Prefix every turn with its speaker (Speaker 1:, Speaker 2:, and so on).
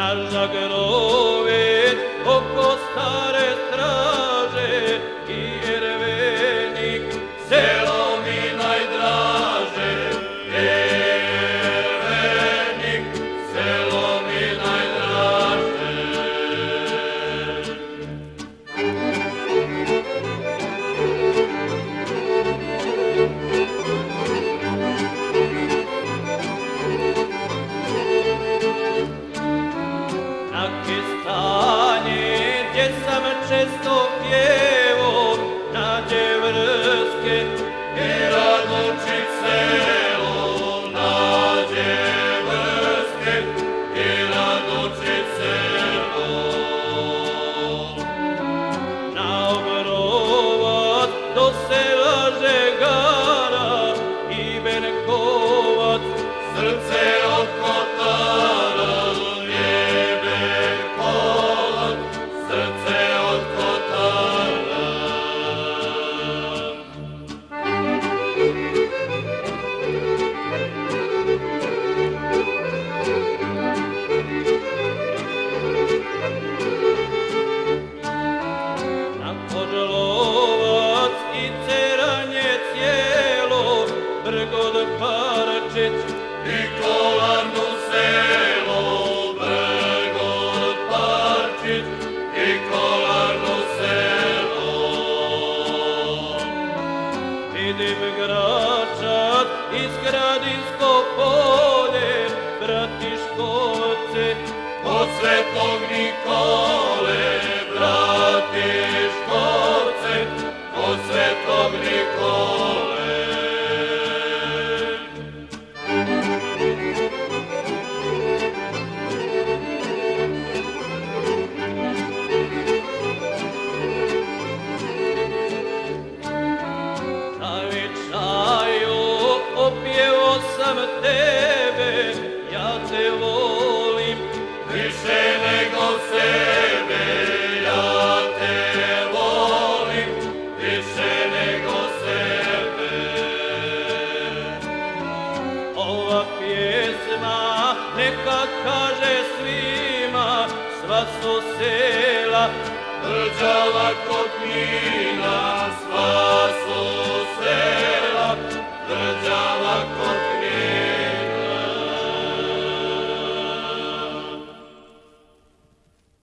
Speaker 1: naš zagrovet oko stare straže i Ervenik, selo mi najdraže. Ervenik, selo mi najdraže. Na Kestanje, gdje sam često pjevo, nađe vrske i Radočić selo. Nađe vrske i Radočić selo. Na Obrovac do sela Žegara i Benkovac, srce od Kotara. Parčić i Kolarno selo, Brgod Parčić i Kolarno selo. Vidim Gračac i Skradinsko polje, Bratiškovce od Svetog Nikole. Bratiškovce od Svetog Nikole. Opjevo sam tebe, ja te volim više nego sebe. Ja te volim više nego sebe. Ova pjesma neka kaže svima, sva su sela rđava kod Knina, sva